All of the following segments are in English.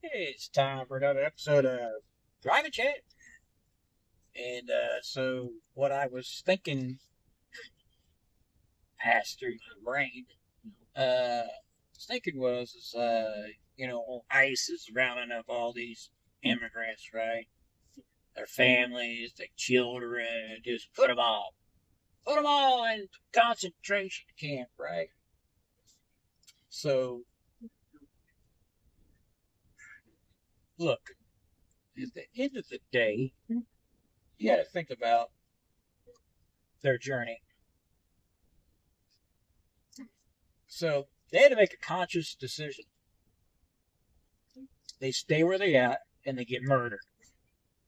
It's time for another episode of Driving Chat. And so, what I was thinking passed through my brain. Was thinking ICE is rounding up all these immigrants, right? Their families, their children, just put them all in concentration camp, right? So, look, at the end of the day, you got to think about their journey. So they had to make a conscious decision. They stay where they at and they get murdered,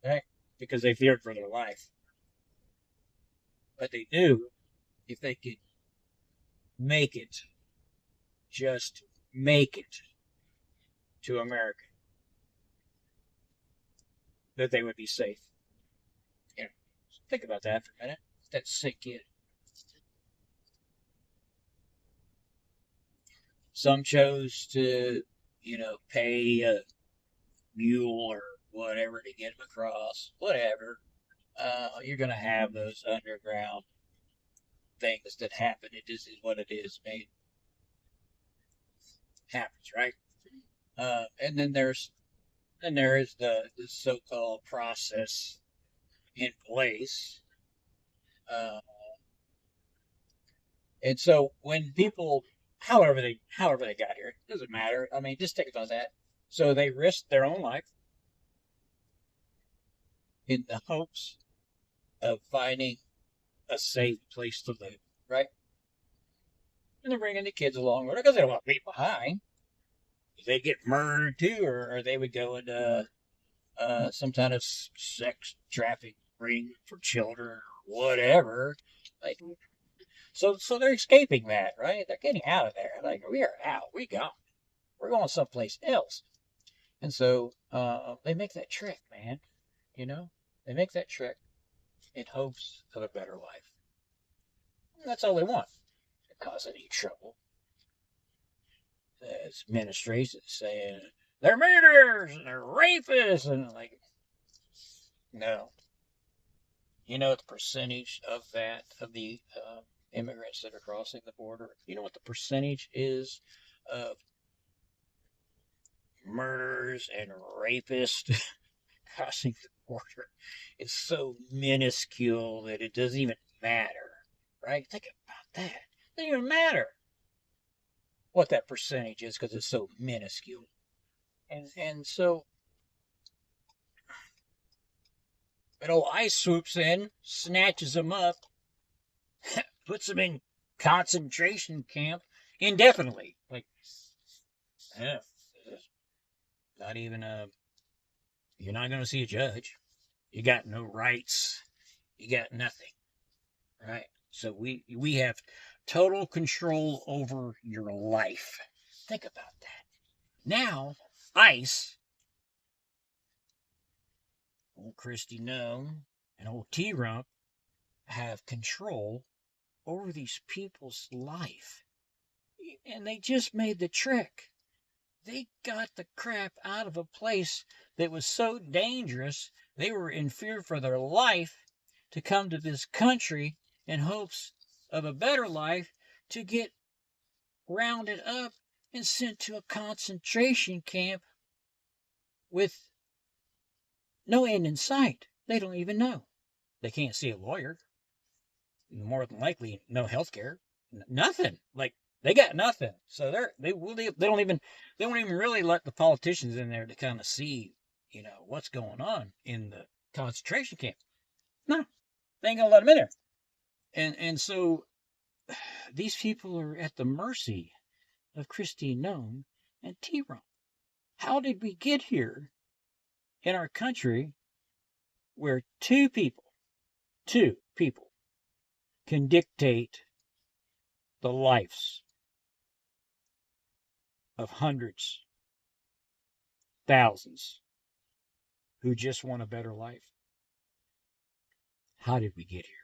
right? Because they feared for their life. But they knew if they could make it, just make it to America, that they would be safe. You know, think about that for a minute. That sink in. Some chose to, pay a mule or whatever to get them across. Whatever. You're going to have those underground things that happen. It just is what it is. Made happens, right? And then there is the so-called process in place. Uh, and so when people, however they got here, it doesn't matter. I mean, just think about that. So they risked their own life in the hopes of finding a safe place to live, right? And they're bringing the kids along with it because they don't want to leave behind. They get murdered too, or they would go into some kind of sex traffic ring for children or whatever. Like, so they're escaping that, right? They're getting out of there. Like, we are out. We gone. We're going someplace else. And so they make that trick, man. You know, they make that trick in hopes of a better life. And that's all they want. To cause any trouble. The administration saying they're murderers and they're rapists and like, no. You know the percentage of the immigrants that are crossing the border? You know what the percentage is of murderers and rapists crossing the border? It's so minuscule that it doesn't even matter, right? Think about that. It doesn't even matter what that percentage is because it's so minuscule. And so, but old ICE swoops in, snatches them up, puts them in concentration camp indefinitely. Like, yeah, not even a. You're not going to see a judge. You got no rights. You got nothing, right? So we have total control over your life. Think about that. Now, ICE, old Christy Gnome, and old T Rump have control over these people's life. And they just made the trick. They got the crap out of a place that was so dangerous they were in fear for their life to come to this country in hopes of a better life to get rounded up and sent to a concentration camp with no end in sight. They don't even know. They can't see a lawyer. More than likely, no health care. Nothing. Like, they got nothing. So they don't even really let the politicians in there to kind of see, what's going on in the concentration camp. No, they ain't gonna let them in there. And so these people are at the mercy of Christine Nome and T Rump. How did we get here in our country where two people can dictate the lives of hundreds, thousands who just want a better life? How did we get here?